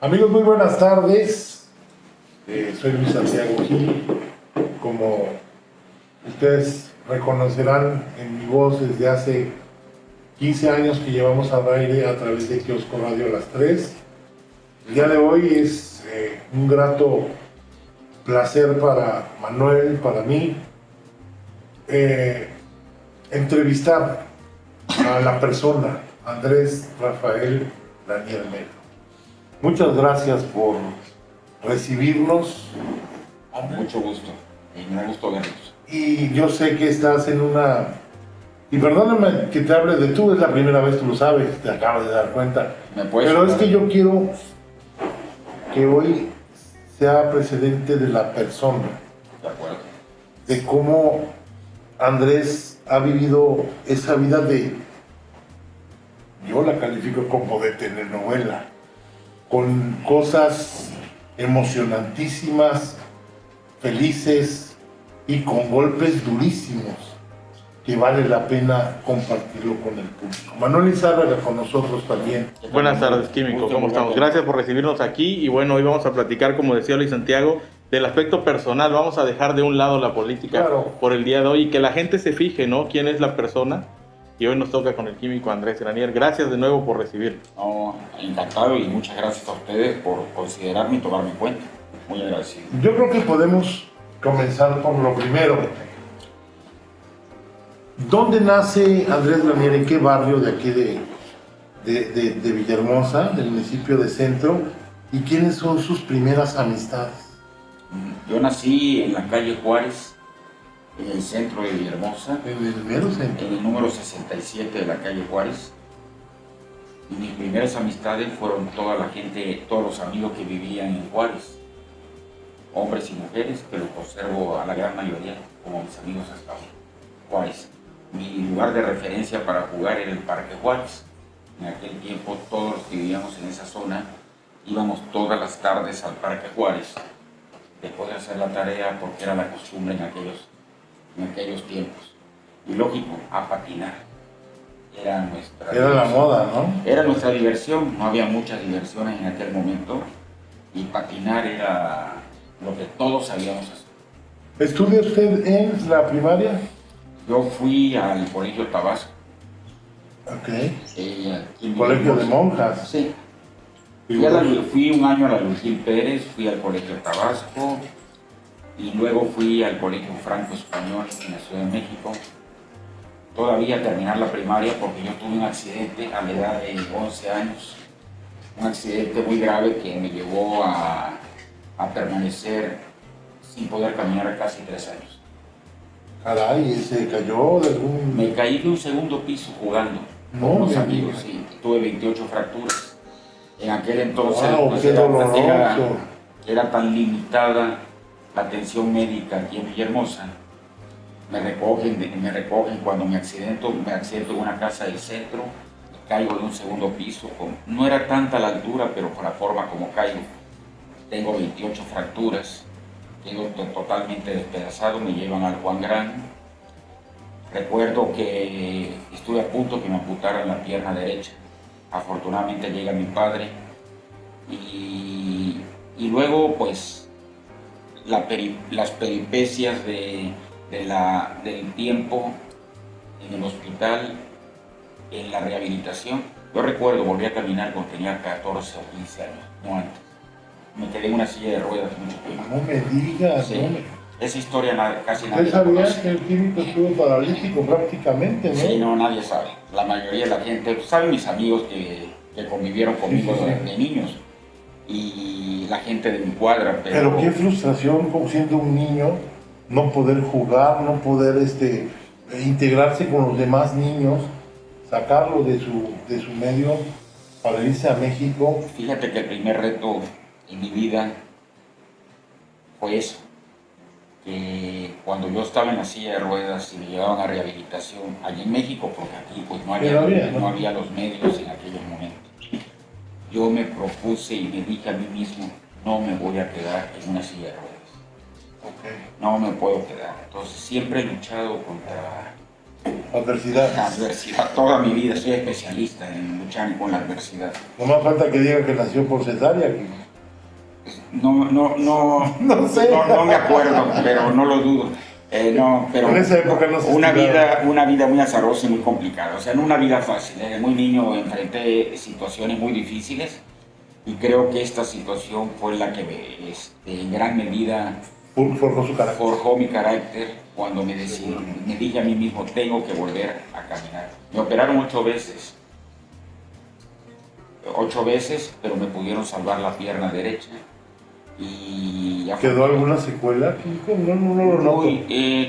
Amigos, muy buenas tardes. Soy Luis Santiago Gil. Como ustedes reconocerán en mi voz, desde hace 15 años que llevamos al aire a través de Kiosco Radio a las 3. El día de hoy es un grato placer para Manuel, para mí, entrevistar a la persona Andrés Rafael Lanier Melo. Muchas gracias por recibirnos. Con mucho gusto, y me da gusto verlos. Y yo sé que estás en una... Y perdóname que te hable de tú, es la primera vez, tú lo sabes, te acabas de dar cuenta. Pero es que yo quiero que hoy sea precedente de la persona. De acuerdo. De cómo Andrés ha vivido esa vida de... Yo la califico como de telenovela, con cosas emocionantísimas, felices y con golpes durísimos que vale la pena compartirlo con el público. Manuel Izárraga con nosotros también. Buenas tardes, Químico, ¿cómo estamos? Gracias por recibirnos aquí y bueno, hoy vamos a platicar, como decía Luis Santiago, del aspecto personal. Vamos a dejar de un lado la política por el día de hoy y que la gente se fije, ¿no? ¿Quién es la persona? Y hoy nos toca con el químico Andrés Lanier. Gracias de nuevo por recibirnos. No, encantado y muchas gracias a ustedes por considerarme y tomarme en cuenta. Muy agradecido. Yo creo que podemos comenzar por lo primero. ¿Dónde nace Andrés Lanier? ¿En qué barrio de aquí de Villahermosa, del municipio de Centro? ¿Y quiénes son sus primeras amistades? Yo nací en la calle Juárez, en el centro de Villahermosa. En el mero centro. En el número 67 de la calle Juárez. Y mis primeras amistades fueron toda la gente, todos los amigos que vivían en Juárez. Hombres y mujeres, que los conservo a la gran mayoría como mis amigos hasta hoy. Juárez. Mi lugar de referencia para jugar era el Parque Juárez. En aquel tiempo todos los que vivíamos en esa zona íbamos todas las tardes al Parque Juárez después de hacer la tarea, porque era la costumbre en aquellos tiempos. Y lógico, a patinar. Era la moda, ¿no? Era nuestra diversión, no había muchas diversiones en aquel momento y patinar era lo que todos sabíamos hacer. ¿Estudia usted en la primaria? Yo fui al Colegio Tabasco. Ok. ¿Colegio de monjas? Sí. Fui un año a la Lugín Pérez, fui al Colegio Tabasco y luego fui al Colegio Franco Español en la Ciudad de México. Todavía terminar la primaria porque yo tuve un accidente a la edad de 11 años. Un accidente muy grave que me llevó a permanecer sin poder caminar casi 3 años. Caray, ¿se cayó de algún...? Me caí de un segundo piso jugando con unos amigos, sí. Tuve 28 fracturas. En aquel entonces pues, era tan limitada la atención médica aquí en Villahermosa. Me recogen cuando me accidento en una casa del centro, caigo de un segundo piso. No era tanta la altura, pero por la forma como caigo. Tengo 28 fracturas, quedo totalmente despedazado, me llevan al Juan Gran. Recuerdo que estuve a punto que me amputaran la pierna derecha. Afortunadamente llega mi padre y luego pues las peripecias del tiempo en el hospital, en la rehabilitación. Yo recuerdo, volví a caminar cuando tenía 14 o 15 años, no antes. Me quedé en una silla de ruedas mucho tiempo. No me digas, sí. Esa historia casi ¿Usted nadie sabía conoce. que el químico estuvo paralítico prácticamente, no? Sí, no, nadie sabe. La mayoría de la gente, saben mis amigos que convivieron conmigo de niños y la gente de mi cuadra. Pero qué frustración, como siendo un niño, no poder jugar, no poder integrarse con los demás niños, sacarlo de su medio para irse a México. Fíjate que el primer reto en mi vida fue eso, que cuando yo estaba en la silla de ruedas y me llevaban a rehabilitación allí en México, porque aquí pues no había los medios en aquellos momentos, yo me propuse y me dije a mí mismo, no me voy a quedar en una silla de ruedas. No me puedo quedar. Entonces siempre he luchado Adversidad. Adversidad, toda mi vida soy especialista en luchar con la adversidad. No más falta que diga que nació por cesárea. No sé. No me acuerdo, pero no lo dudo. No, pero en esa época no se una vida muy azarosa y muy complicada. O sea, no una vida fácil. Desde muy niño enfrenté situaciones muy difíciles y creo que esta situación fue la que en gran medida forjó mi carácter cuando me dije a mí mismo, tengo que volver a caminar. Me operaron 8 veces. 8 veces, pero me pudieron salvar la pierna derecha. Y ¿Quedó alguna secuela? No lo noto.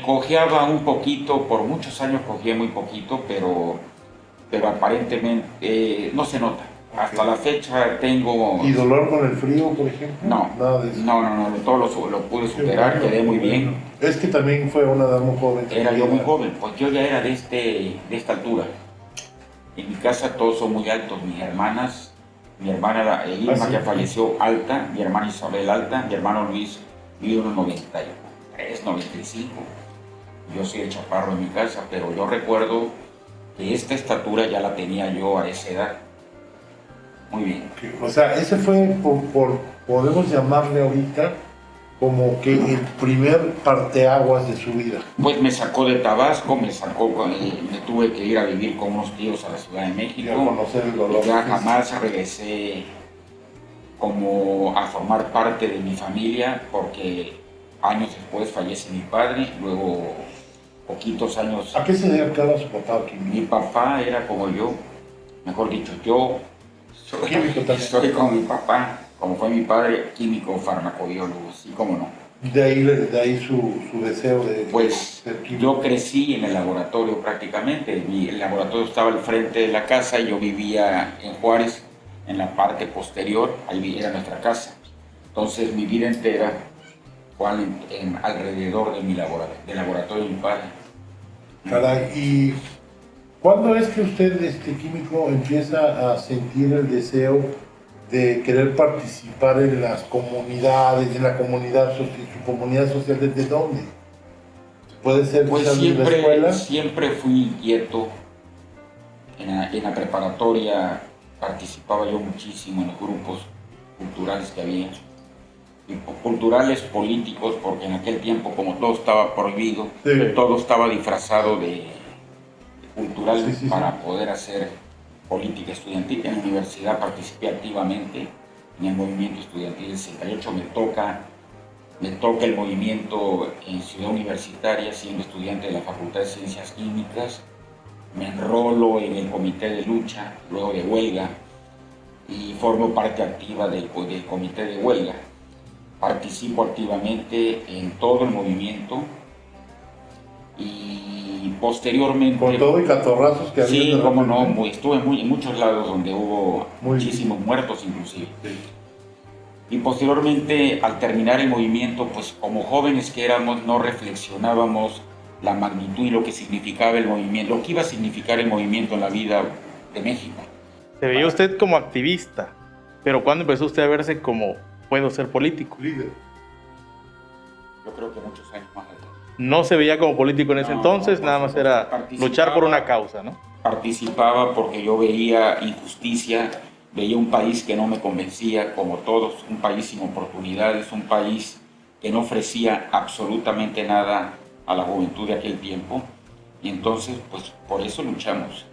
Cojeaba un poquito, por muchos años cojeé muy poquito, pero aparentemente no se nota. Okay. Hasta la fecha tengo... ¿Y dolor con el frío, por ejemplo? No, nada de eso. No, todo lo pude superar, quedé muy bien. Es que también fue una edad muy joven. Era yo muy joven, pues yo ya era de esta altura. En mi casa todos son muy altos, mis hermanas. Mi hermana Irma, que falleció, alta, mi hermana Isabel alta, mi hermano Luis vive unos 93, 95. Yo soy el chaparro en mi casa, pero yo recuerdo que esta estatura ya la tenía yo a esa edad. Muy bien. O sea, ese fue, podemos llamarle ahorita, como que el primer parteaguas de su vida. Pues me sacó de Tabasco, me tuve que ir a vivir con unos tíos a la Ciudad de México. Y a conocer el dolor. Ya jamás regresé como a formar parte de mi familia, porque años después fallece mi padre, luego poquitos años... ¿A qué se dedicaba su papá? Mi papá era como yo, mejor dicho, yo soy como mi papá. Como fue mi padre, químico, farmacobiólogo, sí, cómo no. De ahí su deseo de ser químico. Yo crecí en el laboratorio prácticamente. El laboratorio estaba al frente de la casa y yo vivía en Juárez, en la parte posterior, ahí era nuestra casa. Entonces mi vida entera fue alrededor del laboratorio de mi padre. Caray, ¿y cuándo es que usted, químico, empieza a sentir el deseo de querer participar en las comunidades, en la comunidad social, su comunidad social? ¿Desde dónde? ¿Puede ser pues en la escuela? Siempre fui inquieto. En la preparatoria participaba yo muchísimo en los grupos culturales que había. Y culturales políticos, porque en aquel tiempo, como todo estaba prohibido, sí, todo estaba disfrazado de cultural, sí, para poder hacer política estudiantil. En la universidad participé activamente en el movimiento estudiantil del 68. Me toca el movimiento en Ciudad Universitaria, siendo estudiante de la Facultad de Ciencias Químicas. Me enrolo en el comité de lucha, luego de huelga, y formo parte activa del comité de huelga. Participo activamente en todo el movimiento y posteriormente... Con todo y catorrazos que había. Sí, cómo no, estuve en muchos lados donde hubo muchísimos muertos inclusive. Sí. Y posteriormente, al terminar el movimiento, pues como jóvenes que éramos, no reflexionábamos la magnitud y lo que significaba el movimiento, lo que iba a significar el movimiento en la vida de México. Se veía usted como activista, pero ¿cuándo empezó usted a verse como puedo ser político? Líder. Yo creo que muchos años más adelante. No se veía como político en ese entonces, nada más era luchar por una causa, ¿no? Participaba porque yo veía injusticia, veía un país que no me convencía, como todos, un país sin oportunidades, un país que no ofrecía absolutamente nada a la juventud de aquel tiempo. Y entonces, pues por eso luchamos.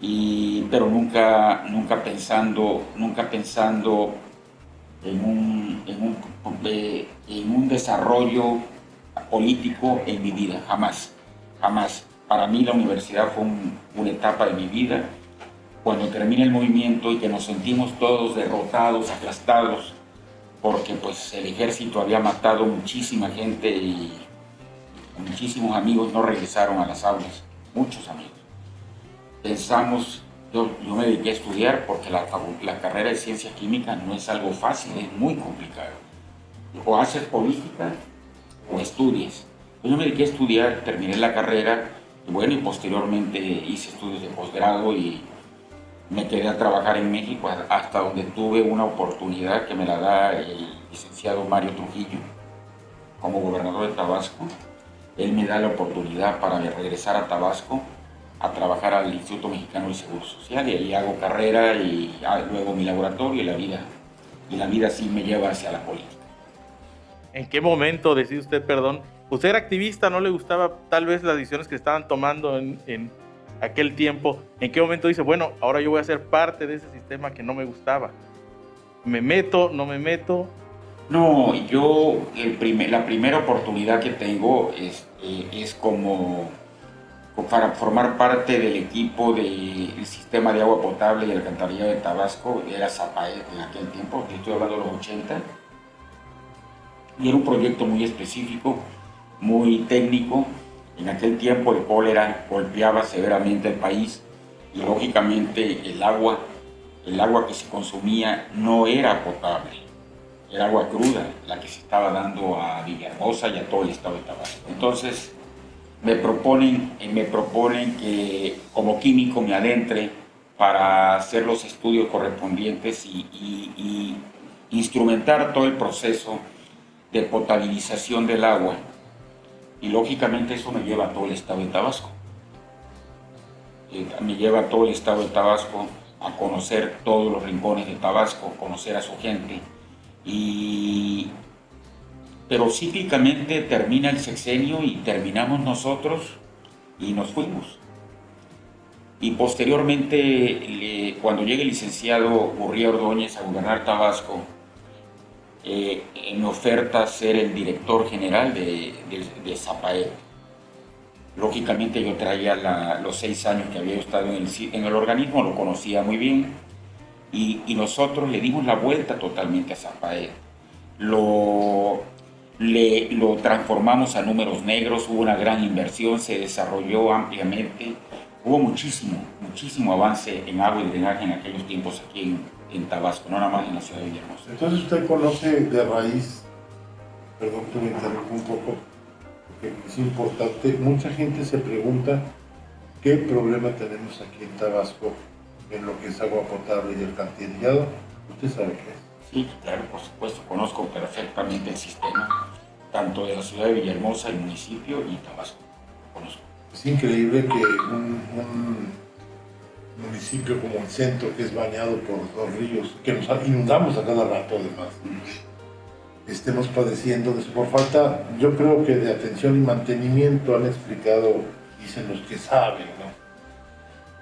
Pero nunca pensando en un desarrollo político en mi vida, jamás. Para mí la universidad fue una etapa de mi vida. Cuando termina el movimiento y que nos sentimos todos derrotados, aplastados, porque pues el ejército había matado muchísima gente y muchísimos amigos no regresaron a las aulas, muchos amigos. Pensamos, yo me dediqué a estudiar porque la carrera de ciencia química no es algo fácil, es muy complicado. O haces política o estudias. Yo me dediqué a estudiar, terminé la carrera y posteriormente hice estudios de posgrado y me quedé a trabajar en México hasta donde tuve una oportunidad que me la da el licenciado Mario Trujillo como gobernador de Tabasco. él me da la oportunidad para regresar a Tabasco a trabajar al Instituto Mexicano del Seguro Social, y ahí hago carrera y luego mi laboratorio, y la vida sí me lleva hacia la política. ¿En qué momento decide usted, perdón? Usted era activista, no le gustaba tal vez las decisiones que estaban tomando en aquel tiempo. ¿En qué momento dice, bueno, ahora yo voy a ser parte de ese sistema que no me gustaba? ¿Me meto, no me meto? No, yo la primera oportunidad que tengo es como para formar parte del equipo del sistema de agua potable y alcantarillado de Tabasco. Era Zapaet en aquel tiempo, estoy hablando de los 80. Y era un proyecto muy específico, muy técnico. En aquel tiempo el cólera golpeaba severamente el país y lógicamente el agua que se consumía no era potable, era agua cruda la que se estaba dando a Villahermosa y a todo el estado de Tabasco. Entonces me proponen que como químico me adentre para hacer los estudios correspondientes y instrumentar todo el proceso de potabilización del agua, y lógicamente eso me lleva a todo el estado de Tabasco. Me lleva a todo el estado de Tabasco a conocer todos los rincones de Tabasco, conocer a su gente, pero cíclicamente termina el sexenio y terminamos nosotros y nos fuimos. Y posteriormente, cuando llegue el licenciado Gurría Ordóñez a gobernar Tabasco, me oferta ser el director general de Zapaet. Lógicamente yo traía los 6 años que había estado en el organismo, lo conocía muy bien, y nosotros le dimos la vuelta totalmente a Zapaet. Lo transformamos a números negros, hubo una gran inversión, se desarrolló ampliamente, hubo muchísimo avance en agua y drenaje en aquellos tiempos aquí en Tabasco, no nada más en la ciudad de Villahermosa. Entonces usted conoce de raíz, perdón que me interrumpa un poco, porque es importante, mucha gente se pregunta qué problema tenemos aquí en Tabasco en lo que es agua potable y alcantarillado. ¿Usted sabe qué es? Sí, claro, por supuesto, conozco perfectamente el sistema, tanto de la ciudad de Villahermosa, el municipio y Tabasco, conozco. Es increíble que un municipio como el centro, que es bañado por 2 ríos, que nos inundamos a cada rato además, estemos padeciendo de eso por falta, yo creo que de atención y mantenimiento. Han explicado, dicen los que saben, ¿no?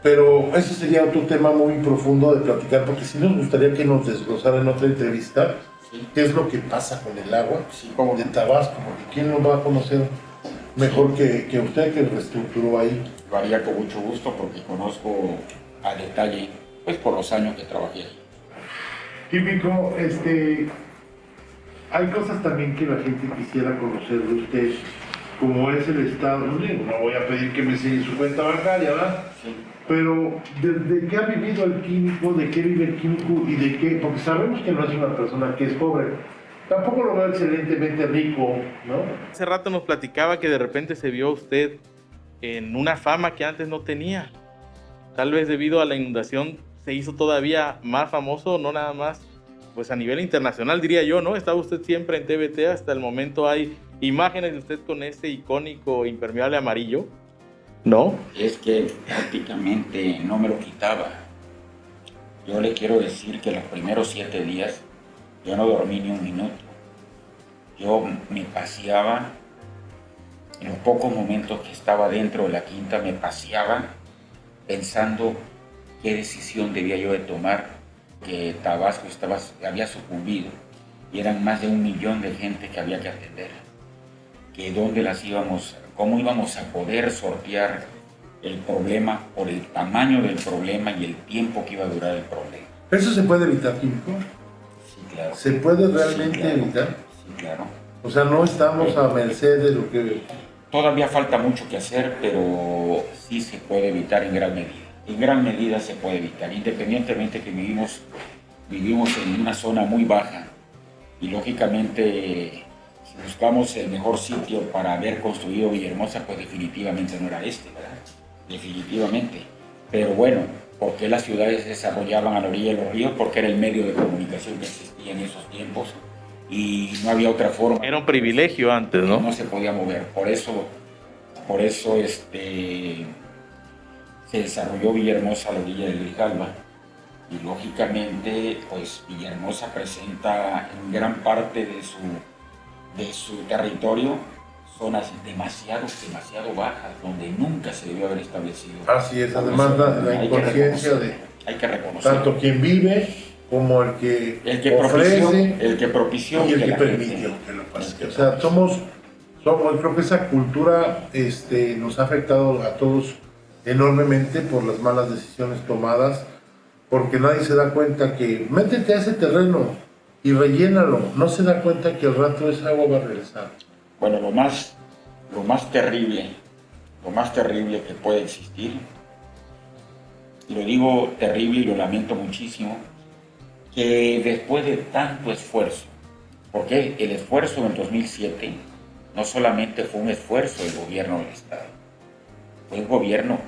Pero ese sería otro tema muy profundo de platicar, porque sí nos gustaría que nos desglosara en otra entrevista, sí, qué es lo que pasa con el agua, sí, de Tabasco, porque quién lo va a conocer mejor que usted, que reestructuró ahí. Lo haría con mucho gusto porque conozco a detalle, pues por los años que trabajé ahí. Químico, hay cosas también que la gente quisiera conocer de usted, como es el estado. No voy a pedir que me enseñe su cuenta bancaria, ¿verdad? Sí. Pero ¿de qué ha vivido el químico? ¿De qué vive el químico? ¿Y de qué? Porque sabemos que no es una persona que es pobre. Tampoco lo veo excelentemente rico, ¿no? Hace rato nos platicaba que de repente se vio usted en una fama que antes no tenía. Tal vez debido a la inundación se hizo todavía más famoso, no nada más pues a nivel internacional, diría yo, ¿no? Estaba usted siempre en TVT, hasta el momento hay imágenes de usted con ese icónico impermeable amarillo, ¿no? Es que prácticamente no me lo quitaba. Yo le quiero decir que los primeros 7 días yo no dormí ni un minuto. Yo me paseaba, en los pocos momentos que estaba dentro de la quinta, me paseaba pensando qué decisión debía yo de tomar, que Tabasco había sucumbido y eran más de 1 millón de gente que había que atender, que cómo íbamos a poder sortear el problema por el tamaño del problema y el tiempo que iba a durar el problema. ¿Eso se puede evitar, químico? Sí, claro. ¿Se puede realmente evitar? Sí, claro. O sea, no estamos a merced de lo que... Todavía falta mucho que hacer, pero sí se puede evitar en gran medida. En gran medida se puede evitar, independientemente que vivimos en una zona muy baja y lógicamente si buscamos el mejor sitio para haber construido Villahermosa, pues definitivamente no era ¿verdad? Definitivamente. Pero bueno, ¿por qué las ciudades se desarrollaban a la orilla de los ríos? Porque era el medio de comunicación que existía en esos tiempos y no había otra forma. Era un privilegio antes, ¿no? No se podía mover, por eso Por eso se desarrolló Villahermosa a la orilla del Grijalva. Y lógicamente, pues Villahermosa presenta en gran parte de su territorio zonas demasiado bajas, donde nunca se debió haber establecido. Así es, además la inconsciencia hay que reconocer tanto quien vive como el que ofrece, el que propició y el que permitió que lo pase. O sea, somos, creo que esa cultura nos ha afectado a todos enormemente por las malas decisiones tomadas, porque nadie se da cuenta que métete a ese terreno y rellénalo, no se da cuenta que al rato esa agua va a regresar. Bueno, lo más terrible que puede existir, y lo digo terrible y lo lamento muchísimo, que después de tanto esfuerzo, porque el esfuerzo en el 2007 no solamente fue un esfuerzo del gobierno del Estado, fue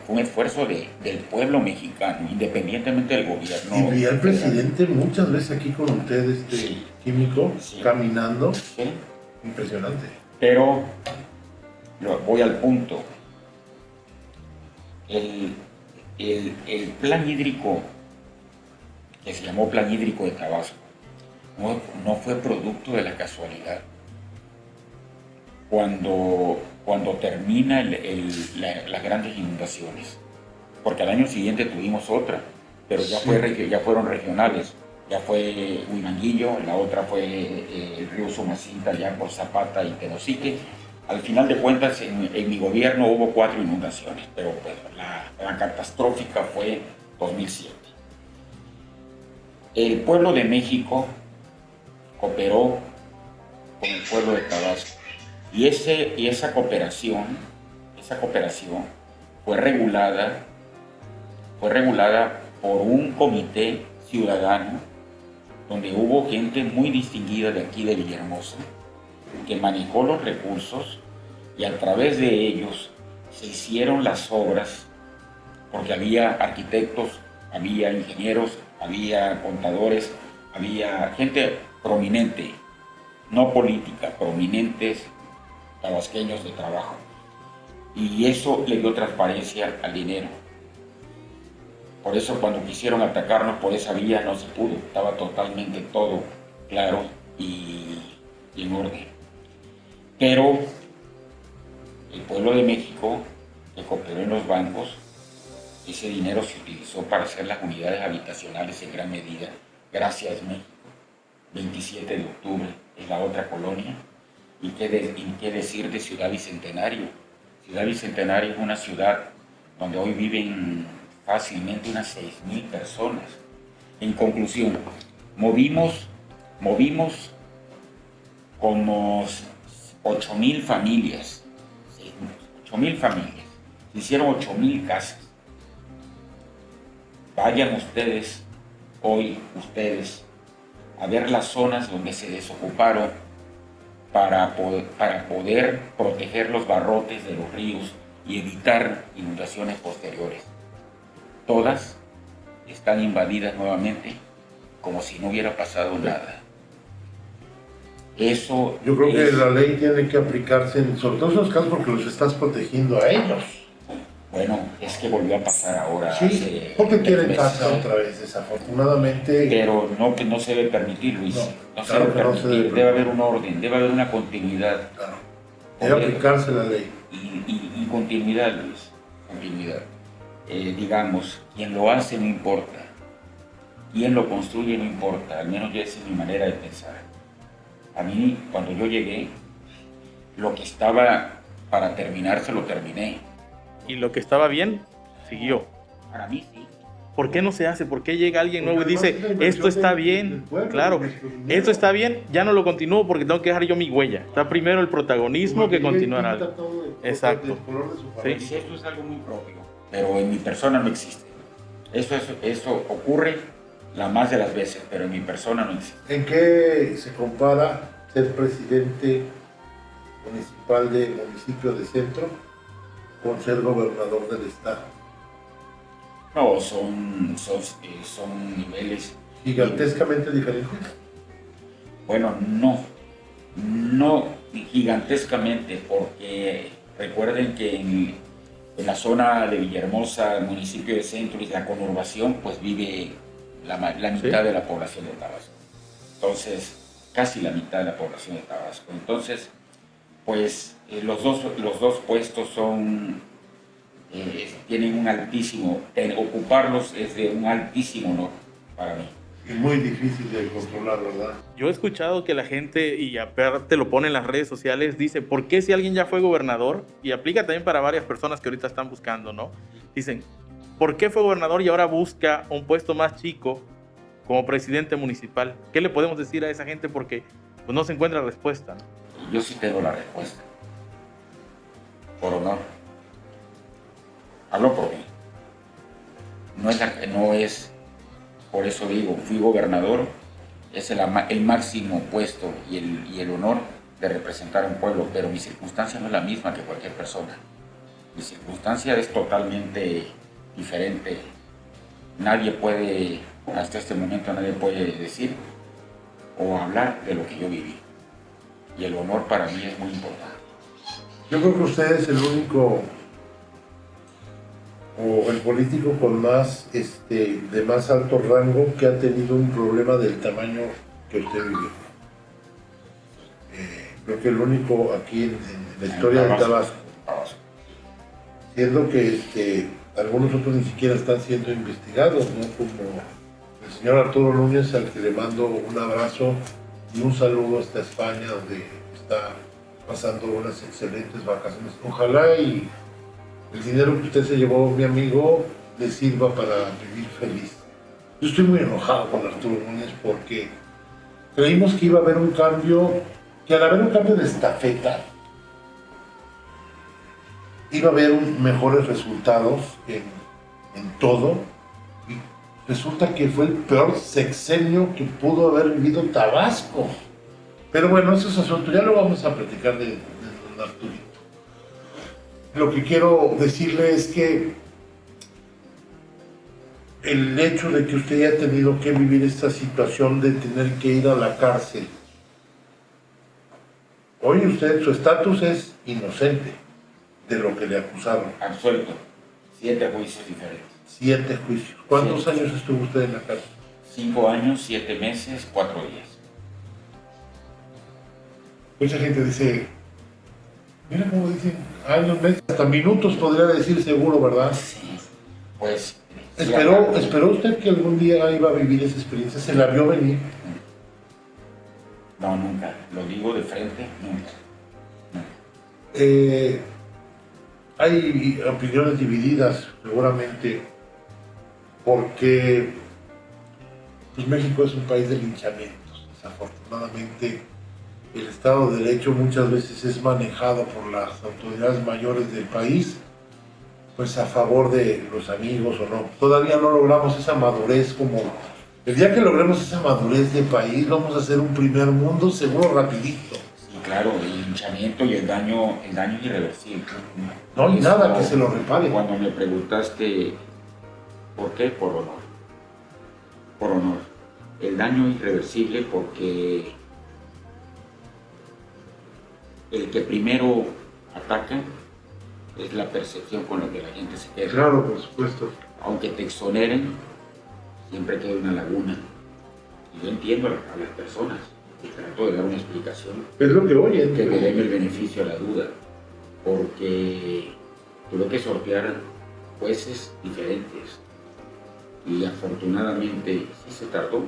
un esfuerzo del pueblo mexicano, independientemente del gobierno. Y vi al presidente muchas veces aquí con ustedes, sí, químico, sí, caminando. Sí. Impresionante. Pero voy al punto. El plan hídrico, que se llamó Plan Hídrico de Tabasco, no fue producto de la casualidad. Cuando termina las grandes inundaciones, porque al año siguiente tuvimos otra, pero ya fueron regionales. Ya fue Huimanguillo, la otra fue el río Sumacinta, ya por Zapata y Tenosique. Al final de cuentas, en mi gobierno hubo 4 inundaciones, pero pues, la catastrófica fue 2007. El pueblo de México cooperó con el pueblo de Tabasco, y esa cooperación fue regulada por un comité ciudadano, donde hubo gente muy distinguida de aquí de Villahermosa, que manejó los recursos, y a través de ellos se hicieron las obras, porque había arquitectos, había ingenieros, había contadores, había gente prominente, no política, prominentes tabasqueños de trabajo. Y eso le dio transparencia al dinero. Por eso cuando quisieron atacarnos por esa vía no se pudo, estaba totalmente todo claro y en orden. Pero el pueblo de México, que cooperó en los bancos, ese dinero se utilizó para hacer las unidades habitacionales en gran medida. Gracias, México. 27 de octubre es la otra colonia. ¿Y qué decir de Ciudad Bicentenario? Ciudad Bicentenario es una ciudad donde hoy viven fácilmente unas 6,000 personas. En conclusión, movimos como 8,000 familias. 8,000 familias. Se hicieron 8,000 casas. Vayan ustedes a ver las zonas donde se desocuparon para poder proteger los barrotes de los ríos y evitar inundaciones posteriores. Todas están invadidas nuevamente como si no hubiera pasado nada. Eso yo creo que la ley tiene que aplicarse sobre todos esos casos, porque los estás protegiendo a ellos. Bueno, es que volvió a pasar ahora. Sí, porque quieren casa otra vez, desafortunadamente. Pero no se debe permitir, Luis. No se debe permitir. Debe haber un orden, debe haber una continuidad. Claro. Debe aplicarse la ley. Y continuidad, Luis. Continuidad. Digamos, quien lo hace no importa. Quien lo construye no importa. Al menos esa es mi manera de pensar. A mí, cuando yo llegué, lo que estaba para terminar, se lo terminé. Y lo que estaba bien, siguió. Para mí sí. ¿Por qué no se hace? ¿Por qué llega alguien nuevo y dice, esto está bien? Claro, esto está bien, ya no lo continúo porque tengo que dejar yo mi huella. Está primero el protagonismo que continuar algo. Exacto. Sí. Esto es algo muy propio, pero en mi persona no existe. Eso ocurre la más de las veces, pero en mi persona no existe. ¿En qué se compara ser presidente municipal del municipio de Centro con ser gobernador del estado? No, son niveles gigantescamente diferentes. Bueno, no gigantescamente, porque Recuerden que en la zona de Villahermosa, municipio de Centro y la conurbación, pues vive la mitad de la población de Tabasco. Entonces, casi la mitad de la población de Tabasco. Entonces, pues los dos puestos tienen un altísimo, ocuparlos es de un altísimo honor para mí. Y muy difícil de controlar, ¿verdad? Yo he escuchado que la gente, y aparte lo pone en las redes sociales, dice, ¿por qué si alguien ya fue gobernador? Y aplica también para varias personas que ahorita están buscando, ¿no? Dicen, ¿por qué fue gobernador y ahora busca un puesto más chico como presidente municipal? ¿Qué le podemos decir a esa gente? Porque pues, no se encuentra respuesta, ¿no? Yo sí tengo la respuesta. Por honor. Hablo por mí. No es, por eso digo, fui gobernador, es el máximo puesto y el honor de representar a un pueblo, pero mi circunstancia no es la misma que cualquier persona. Mi circunstancia es totalmente diferente. Nadie puede, hasta este momento nadie puede decir o hablar de lo que yo viví. Y el honor para mí es muy importante. Yo creo que usted es el único o el político con más, de más alto rango que ha tenido un problema del tamaño que usted vivió. Creo que el único aquí en la historia de Tabasco. Siendo que algunos otros ni siquiera están siendo investigados, ¿no? Como el señor Arturo Núñez, al que le mando un abrazo y un saludo hasta España, donde está pasando unas excelentes vacaciones. Ojalá y el dinero que usted se llevó, mi amigo, le sirva para vivir feliz. Yo estoy muy enojado con Arturo Núñez porque creímos que iba a haber un cambio, que al haber un cambio de estafeta, iba a haber mejores resultados en todo. Y resulta que fue el peor sexenio que pudo haber vivido Tabasco. Pero bueno, eso es asunto, ya lo vamos a platicar de don Arturito. Lo que quiero decirle es que el hecho de que usted haya tenido que vivir esta situación de tener que ir a la cárcel, hoy usted, su estatus es inocente de lo que le acusaron. Absuelto. 7 juicios diferentes. 7 juicios. ¿Cuántos años estuvo usted en la cárcel? 5 años, 7 meses, 4 días. Mucha gente dice, mira cómo dicen, años, meses, hasta minutos podría decir seguro, ¿verdad? Sí, pues... ¿Esperó usted que algún día iba a vivir esa experiencia? ¿Se la vio venir? No, nunca. Lo digo de frente, nunca. Hay opiniones divididas, seguramente, porque pues, México es un país de linchamientos. Desafortunadamente, el Estado de Derecho muchas veces es manejado por las autoridades mayores del país, pues a favor de los amigos o no. Todavía no logramos esa madurez como... El día que logremos esa madurez de país, vamos a hacer un primer mundo seguro rapidito. Sí, claro, el linchamiento y el daño es irreversible. No hay nada que se lo repare. Cuando me preguntaste por qué, por honor. Por honor. El daño es irreversible porque el que primero ataca es la percepción con la que la gente se queda. Claro, por supuesto. Aunque te exoneren, siempre queda una laguna. Y yo entiendo a las personas y trato de dar una explicación. Es lo que oyen. Que me den el beneficio a la duda. Porque tuve que sortear jueces diferentes. Y afortunadamente sí se tardó.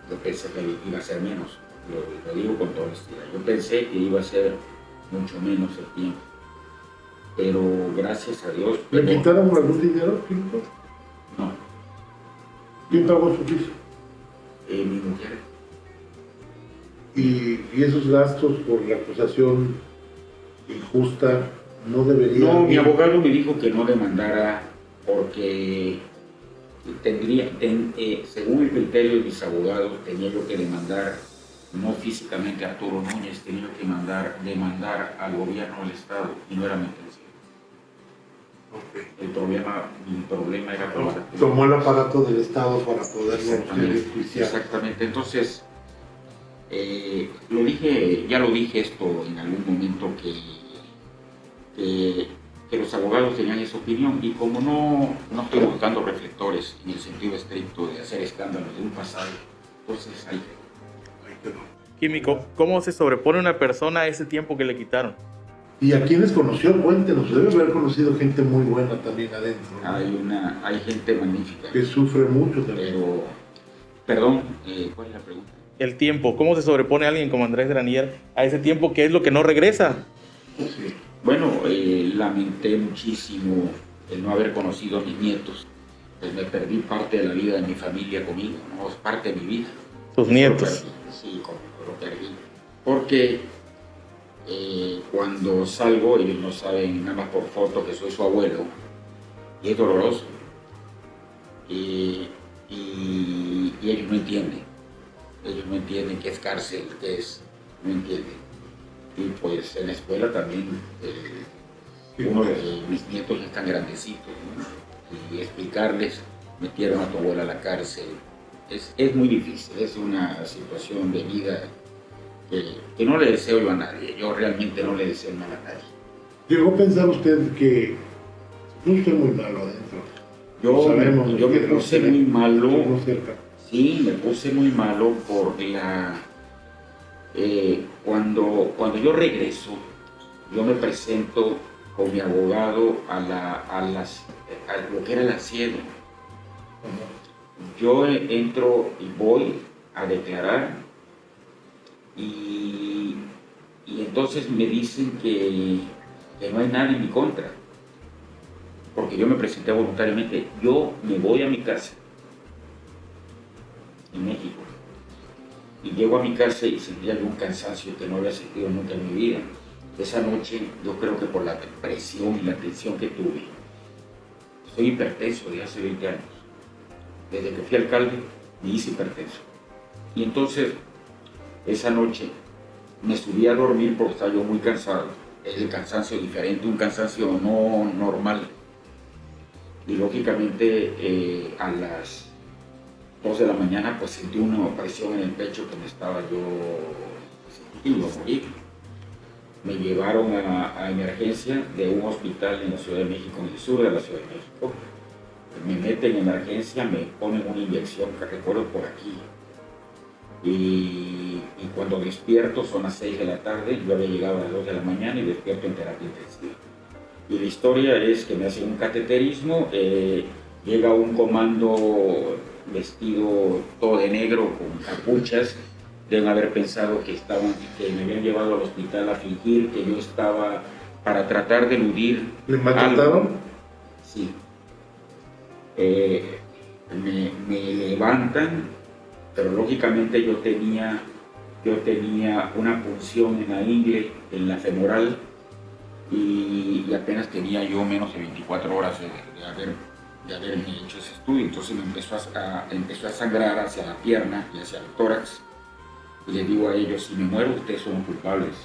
Yo pensé que iba a ser menos. Lo digo con toda honestidad. Yo pensé que iba a ser mucho menos el tiempo. Pero gracias a Dios... ¿Le quitaron algún dinero, Pinto? No. ¿Quién pagó su piso? Mi mujer. ¿Y esos gastos por la acusación injusta no deberían...? No, mi abogado me dijo que no demandara porque según el criterio de mis abogados, tenía yo que demandar no físicamente a Arturo Núñez, tenía que demandar al gobierno del Estado y no era mi intención. Okay. Mi problema era tomó el aparato del Estado para poderlo enjuiciar. Exactamente, entonces ya lo dije esto en algún momento, que que los abogados tenían esa opinión, y como no estoy buscando reflectores en el sentido estricto de hacer escándalos de un pasado, entonces ahí quedó. Químico, ¿cómo se sobrepone una persona a ese tiempo que le quitaron? ¿Y a quiénes conoció? Cuéntenos, debe haber conocido gente muy buena también adentro, ¿no? Hay gente magnífica. Que sufre mucho también. Pero, perdón, ¿cuál es la pregunta? El tiempo, ¿cómo se sobrepone alguien como Andrés Granier a ese tiempo que es lo que no regresa? Sí. Bueno, lamenté muchísimo el no haber conocido a mis nietos. Pues me perdí parte de la vida de mi familia conmigo, ¿no? Es parte de mi vida. Tus nietos. Sí, lo perdí. Porque cuando salgo, ellos no saben nada más por foto que soy su abuelo, y es doloroso. Y ellos no entienden. Ellos no entienden qué es cárcel, no entienden. Y pues en la escuela también uno de mis nietos ya están grandecitos, ¿no? Y explicarles, metieron a tu abuela a la cárcel, es muy difícil, es una situación de vida que no le deseo yo a nadie. Yo realmente no le deseo mal a nadie. ¿Llegó a pensar usted que no estoy muy malo adentro? Yo me puse muy malo. Sí, me puse muy malo por cuando yo regreso, yo me presento con mi abogado a lo que era el asilo. Yo entro y voy a declarar y entonces me dicen que no hay nada en mi contra, porque yo me presenté voluntariamente. Yo me voy a mi casa en México y llego a mi casa y sentía un cansancio que no había sentido nunca en mi vida. Esa noche, yo creo que por la presión y la tensión que tuve, soy hipertenso de hace 20 años. Desde que fui alcalde me hice hipertenso. Y entonces, esa noche me subí a dormir porque estaba yo muy cansado. Es el cansancio diferente, un cansancio no normal. Y lógicamente a las 2 de la mañana pues sentí una presión en el pecho que me estaba yo sintiendo morir. Me llevaron a emergencia de un hospital en la Ciudad de México, en el sur de la Ciudad de México. Me meten en emergencia, me ponen una inyección que recuerdo por aquí. Y cuando despierto son las 6 de la tarde, yo había llegado a las 2 de la mañana y despierto en terapia intensiva. Y la historia es que me hacen un cateterismo, llega un comando vestido todo de negro con capuchas. Deben haber pensado que me habían llevado al hospital a fingir que yo estaba para tratar de eludir. ¿Le maltrataron? Sí. Me levantan, pero lógicamente yo tenía una punción en la ingle, en la femoral, y apenas tenía yo menos de 24 horas de haberme hecho ese estudio. Entonces me empezó a sangrar hacia la pierna y hacia el tórax. Y les digo a ellos, si me muero, ustedes son culpables,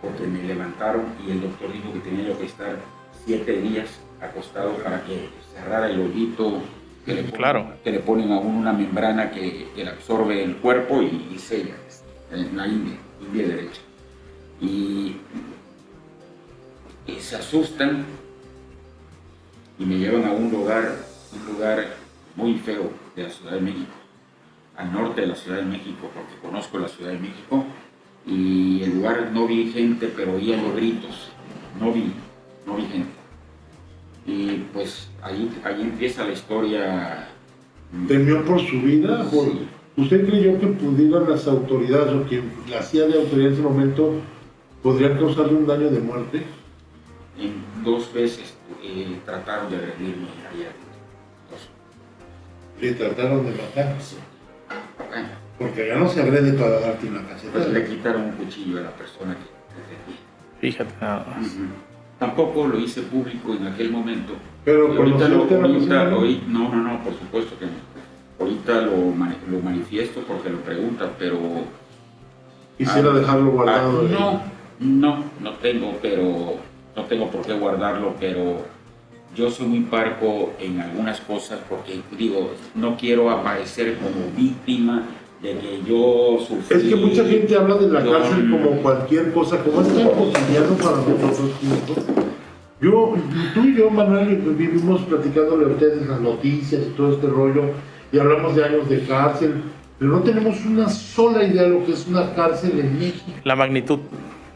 porque me levantaron y el doctor dijo que tenía yo que estar 7 días acostado para que cerrara el hoyito que le ponen a uno una membrana que le absorbe el cuerpo y sella en la ingle derecha. Y se asustan y me llevan a un lugar muy feo de la Ciudad de México, al norte de la Ciudad de México, porque conozco la Ciudad de México, y el lugar no vi gente, pero oía los gritos, no vi gente. Y pues ahí empieza la historia. ¿Temió por su vida? Sí. ¿Usted creyó que pudieran las autoridades o quien la hacía de autoridad en ese momento podrían causarle un daño de muerte? En 2 veces trataron de agredirme allá. ¿Le trataron de matar? Sí. Porque ya no se agrede para darte una cachetada. Pues le quitaron un cuchillo a la persona que tenía. Fíjate nada más. Tampoco lo hice público en aquel momento. Pero ahorita no, por supuesto que no. Ahorita lo manifiesto porque lo preguntan, pero... Quisiera dejarlo guardado. No tengo por qué guardarlo, pero yo soy muy parco en algunas cosas porque, digo, no quiero aparecer como víctima de que yo sufrí. Es que mucha gente habla de la cárcel como cualquier cosa, como es tan cotidiano para nosotros, Tú y yo, Manuel, vivimos platicándole a ustedes las noticias y todo este rollo, y hablamos de años de cárcel, pero no tenemos una sola idea de lo que es una cárcel en México. La magnitud.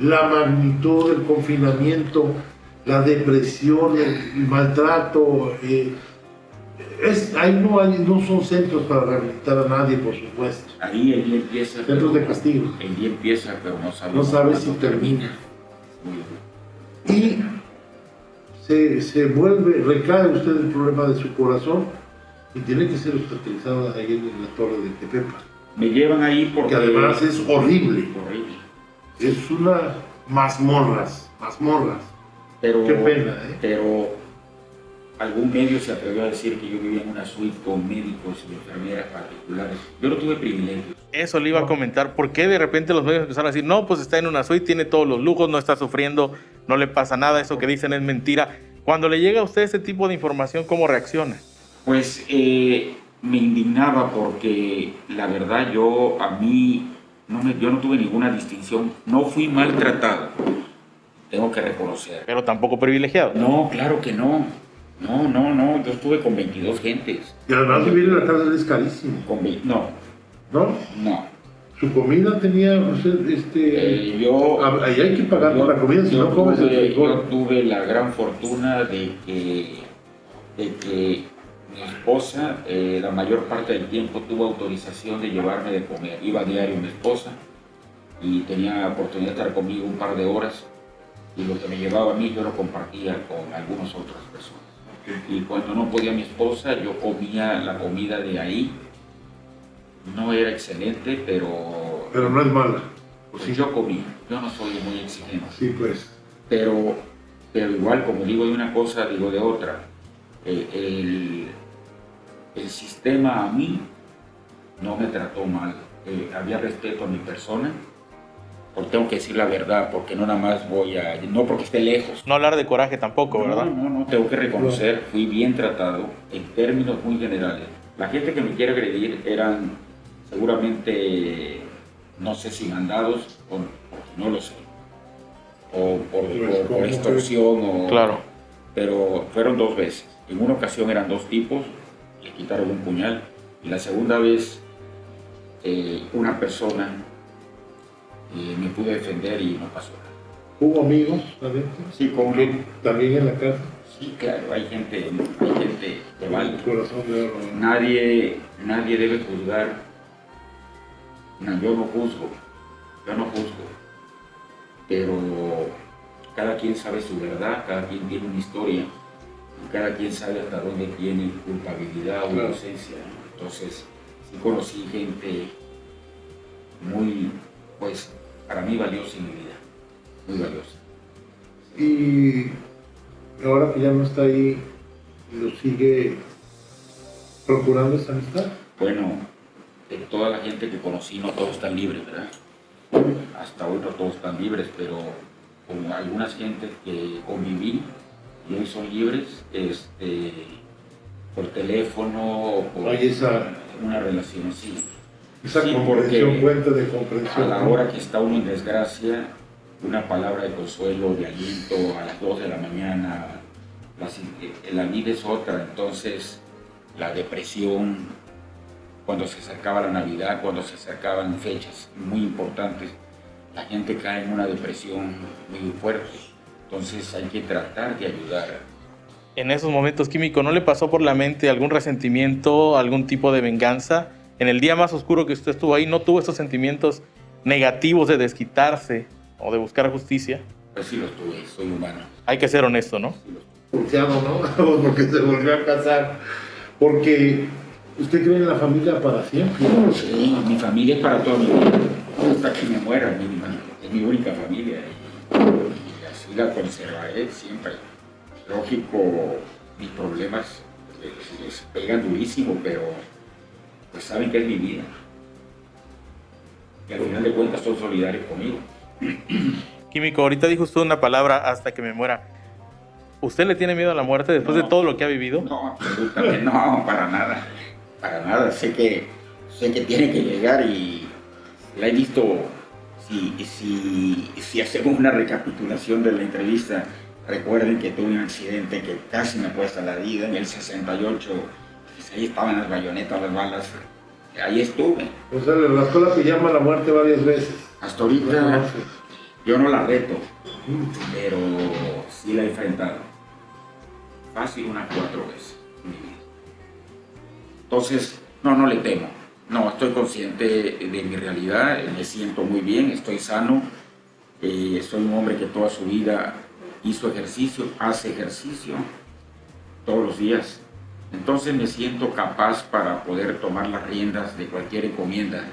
La magnitud del confinamiento, la depresión, el maltrato. Ahí no son centros para rehabilitar a nadie, por supuesto. Ahí el día empieza. Centros de castigo. El día empieza, pero no sabes si termina. Y recae usted el problema de su corazón y tiene que ser hospitalizado ahí en la torre de Tepepa. Me llevan ahí porque además es horrible. Es una mazmorras. Pero, qué pena, Pero algún medio se atrevió a decir que yo vivía en una suite con médicos y enfermeras particulares. Yo no tuve privilegios. Eso le iba a comentar. ¿Por qué de repente los medios empezaron a decir, no, pues está en una suite, tiene todos los lujos, no está sufriendo, no le pasa nada, eso que dicen es mentira? Cuando le llega a usted ese tipo de información, ¿cómo reacciona? Pues me indignaba porque la verdad yo no tuve ninguna distinción, no fui maltratado, tengo que reconocer. Pero tampoco privilegiado. No, claro que no. No, yo estuve con 22 gentes. Y además vivir en la cárcel es carísimo. No. ¿No? No. ¿Su comida tenía, ahí hay que pagar por la comida, si no comes el frijol? Yo tuve la gran fortuna de que mi esposa la mayor parte del tiempo tuvo autorización de llevarme de comer. Iba a diario mi esposa y tenía oportunidad de estar conmigo un par de horas, y lo que me llevaba a mí yo lo compartía con algunas otras personas. Y cuando no podía mi esposa, yo comía la comida de ahí. No era excelente, pero no es mala. Pues sí. Yo comía, yo no soy muy exigente. Sí, pues. Pero igual, como digo de una cosa, digo de otra. El sistema a mí no me trató mal. Había respeto a mi persona. Porque tengo que decir la verdad, porque no nada más no porque esté lejos. No hablar de coraje tampoco, ¿verdad? No, tengo que reconocer, fui bien tratado en términos muy generales. La gente que me quiere agredir eran seguramente, no sé si mandados, o no lo sé, o por extorsión, claro. Pero fueron 2 veces. En una ocasión eran 2 tipos, le quitaron un puñal, y la segunda vez una persona me pude defender y no pasó nada. ¿Hubo amigos adentro? Sí, ¿cómo no? ¿También en la casa? Sí, claro, hay gente que vale. Corazón de oro. Nadie debe juzgar. No, yo no juzgo, pero cada quien sabe su verdad, cada quien tiene una historia, y cada quien sabe hasta dónde tiene culpabilidad o inocencia. Entonces, sí conocí gente muy, pues, para mí valiosa en mi vida, muy valiosa. Y ahora que ya no está ahí, ¿lo sigue procurando esa amistad? Bueno, de toda la gente que conocí, no todos están libres, ¿verdad? Hasta hoy no todos están libres, pero con algunas gentes que conviví y hoy son libres, por teléfono o por una relación así. Esa comprensión, fuente de comprensión. A la hora que está uno en desgracia, una palabra de consuelo, de aliento, a las 2 de la mañana, la vida es otra. Entonces, la depresión, cuando se acercaba la Navidad, cuando se acercaban fechas muy importantes, la gente cae en una depresión muy fuerte. Entonces, hay que tratar de ayudar. En esos momentos, Químico, ¿no le pasó por la mente algún resentimiento, algún tipo de venganza? En el día más oscuro que usted estuvo ahí, ¿no tuvo esos sentimientos negativos de desquitarse o de buscar justicia? Pues sí los tuve, soy humano. Hay que ser honesto, ¿no? Sí los tuve. ¿No? Porque se volvió a casar. Porque usted cree en la familia para siempre. Sí, mi familia es para toda mi vida. Hasta que me muera, es mi única familia. Y así la conservaré siempre. Lógico, mis problemas les pegan durísimo, pero pues saben que es mi vida. Y al final de cuentas son solidarios conmigo. Químico, ahorita dijo usted una palabra, hasta que me muera. ¿Usted le tiene miedo a la muerte después de todo lo que ha vivido? No, absolutamente no, para nada. Para nada. Sé que tiene que llegar y la he visto. Si hacemos una recapitulación de la entrevista, Recuerden que tuve un accidente que casi me cuesta la vida en el 68. Pues ahí estaban las bayonetas, las balas. Ahí estuve. O sea, la escuela te llama a la muerte varias veces. Hasta ahorita yo no la reto, pero sí la he enfrentado. Fácil unas 4 veces en mi vida. Entonces, no le temo. No, estoy consciente de mi realidad, me siento muy bien, estoy sano. Soy un hombre que toda su vida hizo ejercicio, hace ejercicio todos los días. Entonces me siento capaz para poder tomar las riendas de cualquier encomienda.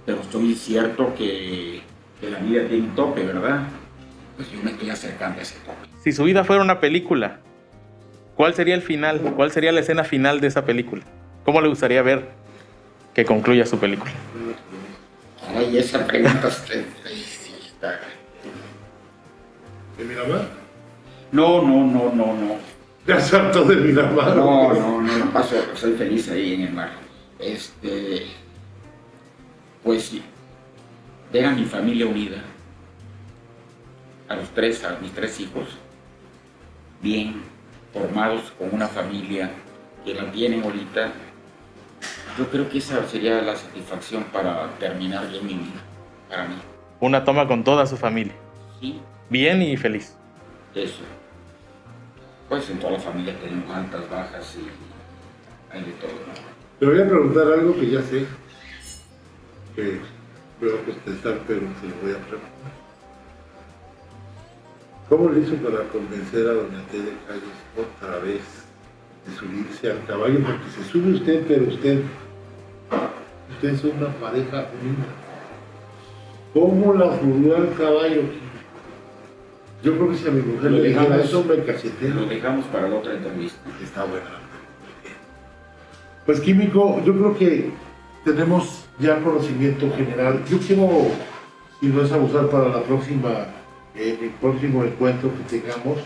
Pero estoy cierto que la vida tiene un tope, ¿verdad? Pues yo me estoy acercando a ese tope. Si su vida fuera una película, ¿cuál sería el final? ¿Cuál sería la escena final de esa película? ¿Cómo le gustaría ver que concluya su película? Ay, esa pregunta está... ¿De Miramar? No. Ya salto de Miramar. No la paso, soy feliz ahí en el mar. Pues sí, ver a mi familia unida, a mis 3 hijos, bien formados con una familia que la tienen ahorita. Yo creo que esa sería la satisfacción para terminar bien mi vida, para mí. Una toma con toda su familia. Sí. Bien y feliz. Eso. Pues en toda la familia tenemos altas, bajas y hay de todo, ¿no? Te voy a preguntar algo que ya sé, que voy a contestar, pero se lo voy a preguntar. ¿Cómo le hizo para convencer a doña Tere Calles otra vez de subirse al caballo? Porque se sube usted, pero ustedes son una pareja unida. ¿Cómo la subió al caballo? Yo creo que si a mi mujer le dijera eso, me cachetea. Lo dejamos para la otra entrevista. Está buena. Pues Químico, yo creo que tenemos ya conocimiento general. Yo quiero, si no es abusar para la próxima, el próximo encuentro que tengamos,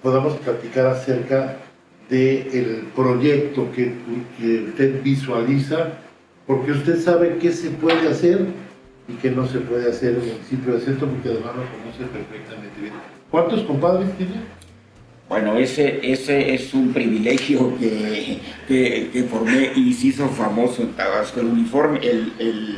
podamos platicar acerca del proyecto que usted visualiza, porque usted sabe qué se puede hacer y qué no se puede hacer en el municipio de Centro, porque además lo conoce perfectamente bien. ¿Cuántos compadres tiene? Bueno, ese es un privilegio que formé y se hizo famoso en Tabasco. El uniforme, el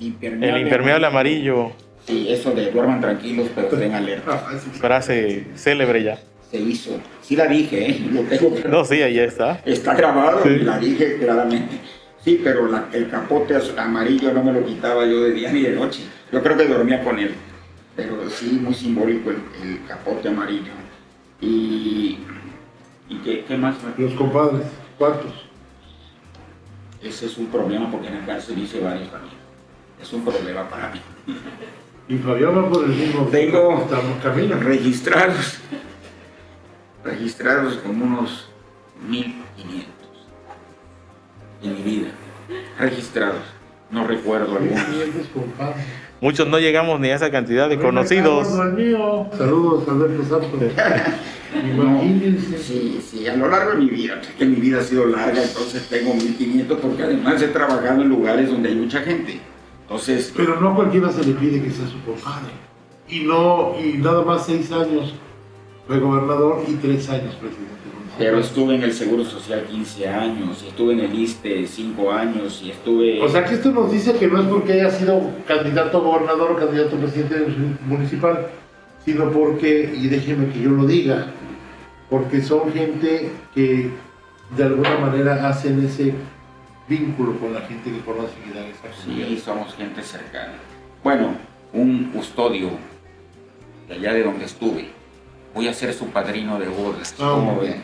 impermeable amarillo. Sí, eso de duerman tranquilos, pero estén alerta. Frase célebre ya. Se hizo. Sí la dije, ¿eh? Lo tengo que... No, sí, ahí está. Está grabado Sí. Y la dije claramente. Sí, pero el capote amarillo no me lo quitaba yo de día ni de noche. Yo creo que dormía con él. Pero sí, muy simbólico el capote amarillo. ¿Y qué más? Los compadres, ¿cuántos? Ese es un problema porque en la cárcel hice varios también. Es un problema para mí. Y Fabián va por el mismo. Tengo camino. registrados como unos 1,500 en mi vida. Registrados. No recuerdo algunos. Muchos no llegamos ni a esa cantidad de conocidos. Saludos, Alberto Santos. Imagínense. Sí, a lo largo de mi vida, que mi vida ha sido larga, entonces tengo 1,500 porque además he trabajado en lugares donde hay mucha gente. Entonces, pero no a cualquiera se le pide que sea su compadre. Y nada más 6 años fue gobernador y 3 años presidente. Pero estuve en el Seguro Social 15 años, estuve en el ISSSTE 5 años y estuve... O sea que esto nos dice que no es porque haya sido candidato a gobernador o candidato a presidente municipal, sino porque, y déjeme que yo lo diga, porque son gente que de alguna manera hacen ese vínculo con la gente que conoce y da esa comunidad. Sí, somos gente cercana. Bueno, un custodio de allá de donde estuve. Voy a ser su padrino de bodas. ¿Cómo ven?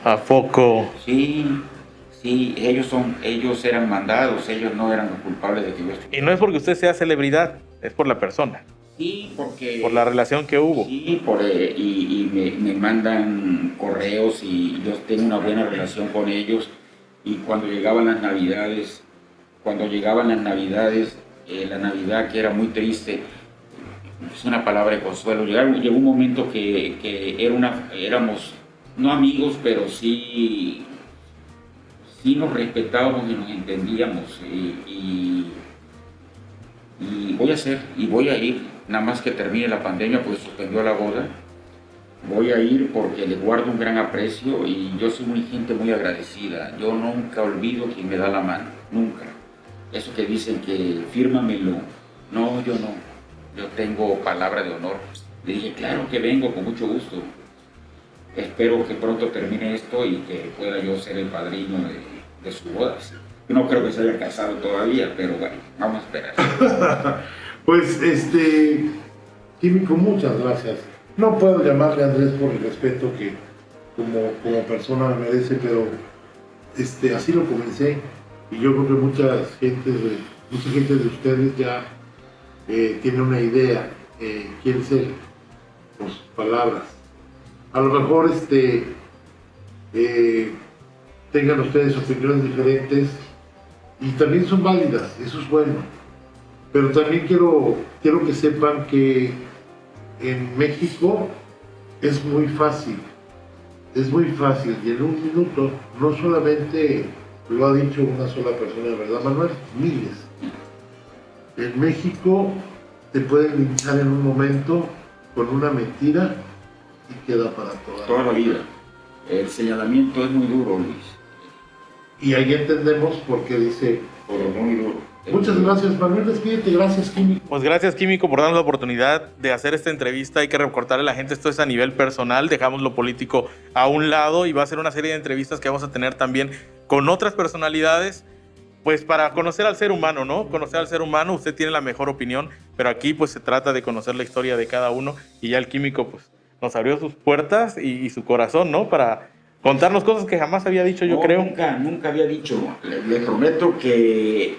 ¿A poco? Sí, ellos eran mandados, ellos no eran los culpables de que yo estuviera. Y no es porque usted sea celebridad, es por la persona. Sí, porque... Por la relación que hubo. Sí, me mandan correos y yo tengo una buena relación con ellos. Y cuando llegaban las navidades, la Navidad que era muy triste, es una palabra de consuelo. Llegó un momento que éramos, no amigos, pero sí nos respetábamos y nos entendíamos. Y voy a ir nada más que termine la pandemia, pues suspendió la boda. Voy a ir porque le guardo un gran aprecio y yo soy gente muy agradecida. Yo nunca olvido quien me da la mano, nunca. Eso que dicen que fírmamelo, no, yo no. Yo tengo palabra de honor. Le dije, claro que vengo, con mucho gusto. Espero que pronto termine esto y que pueda yo ser el padrino de su boda. No creo que se haya casado todavía, pero bueno, vamos a esperar. Pues, Químico, muchas gracias. No puedo llamarle a Andrés por el respeto que como persona me merece, pero así lo comencé. Y yo creo que mucha gente de ustedes ya tiene una idea, quién ser, por sus palabras. A lo mejor tengan ustedes opiniones diferentes y también son válidas, eso es bueno. Pero también quiero que sepan que en México es muy fácil y en un minuto no solamente lo ha dicho una sola persona, ¿verdad, Manuel? Miles. En México te pueden linchar en un momento con una mentira y queda para toda la vida. El señalamiento es muy duro, Luis. Y ahí entendemos por qué dice muy duro. Muchas gracias, Manuel. Despídete. Gracias, Químico. Pues gracias, Químico, por darnos la oportunidad de hacer esta entrevista. Hay que recordarle a la gente, esto es a nivel personal, dejamos lo político a un lado y va a ser una serie de entrevistas que vamos a tener también con otras personalidades, pues para conocer al ser humano, ¿no? Conocer al ser humano, usted tiene la mejor opinión, pero aquí pues se trata de conocer la historia de cada uno y ya el Químico pues nos abrió sus puertas y su corazón, ¿no? Para contarnos cosas que jamás había dicho, yo creo. Nunca había dicho. Le prometo que...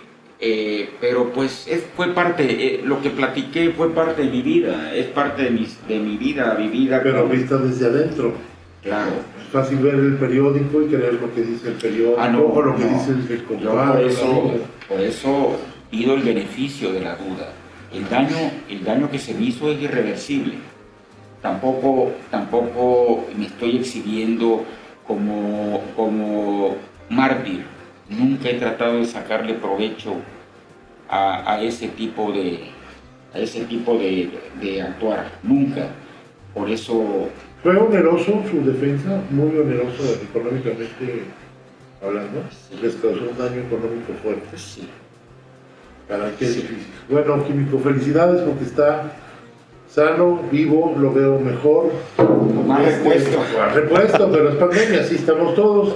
pero pues fue parte, lo que platiqué fue parte de mi vida, es parte de mi vida vivida. Pero vista desde adentro. Claro. Es fácil ver el periódico y creer lo que dice el periódico o lo que dice el compadre. Por eso pido el beneficio de la duda. El daño que se me hizo es irreversible. Tampoco me estoy exhibiendo como mártir. Nunca he tratado de sacarle provecho a ese tipo de actuar, nunca. Por eso... Fue oneroso su defensa, muy oneroso económicamente hablando. Sí. Les causó un daño económico fuerte. Sí. Caray, qué difícil. Bueno, Químico, felicidades porque está sano, vivo, lo veo mejor. Más repuesto, pero es pandemia, así estamos todos.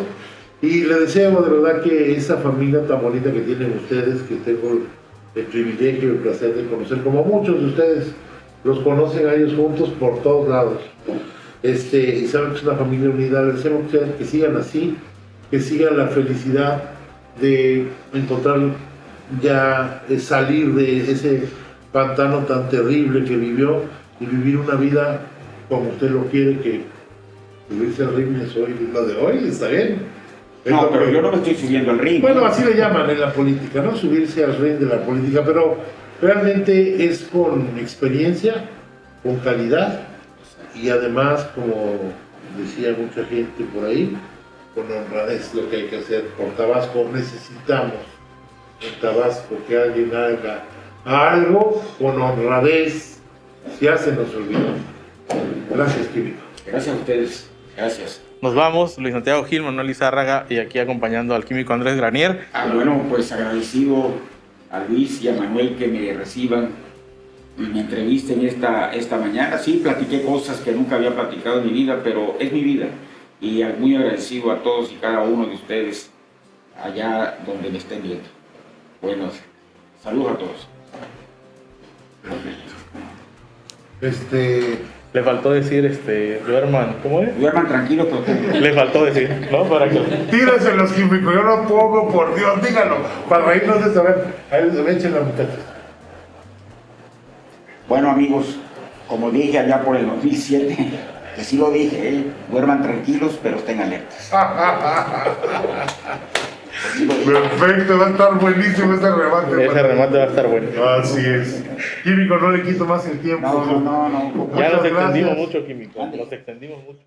Y le deseo de verdad que esa familia tan bonita que tienen ustedes, que tengo el privilegio y el placer de conocer, como muchos de ustedes los conocen a ellos juntos por todos lados, y saben que es una familia unida. Les deseo que sigan así, que sigan la felicidad de encontrar ya salir de ese pantano tan terrible que vivió y vivir una vida como usted lo quiere, que subirse al ring es hoy, lo de hoy, está bien. No, pero yo no me estoy subiendo al ring. Bueno, así le llaman en la política, ¿no? Subirse al ring de la política, pero realmente es con experiencia, con calidad y además, como decía mucha gente por ahí, con honradez lo que hay que hacer. Por Tabasco necesitamos en Tabasco que alguien haga algo con honradez. Ya se nos olvidó. Gracias, Químico. Gracias a ustedes. Gracias. Nos vamos, Luis Santiago Gil, Manuel Lizárraga y aquí acompañando al Químico Andrés Granier. Bueno, pues agradecido a Luis y a Manuel que me reciban y me entrevisten esta mañana. Sí, platiqué cosas que nunca había platicado en mi vida, pero es mi vida. Y muy agradecido a todos y cada uno de ustedes allá donde me estén viendo. Bueno, saludos a todos. Le faltó decir, duerman, ¿cómo es? Duerman tranquilos, pero... Le faltó decir, ¿no? Para que... Tírense los Químicos, yo no pongo, por Dios, díganlo, para reírnos de saber. Ahí echen la muchacha. Bueno, amigos, como dije allá por el 2007, que sí lo dije, duerman tranquilos, pero estén alertas. Perfecto, va a estar buenísimo ese remate. Ese remate va a estar bueno. Así es. Químico, no le quito más el tiempo. No. Ya nos extendimos mucho, Químico. Nos extendimos mucho.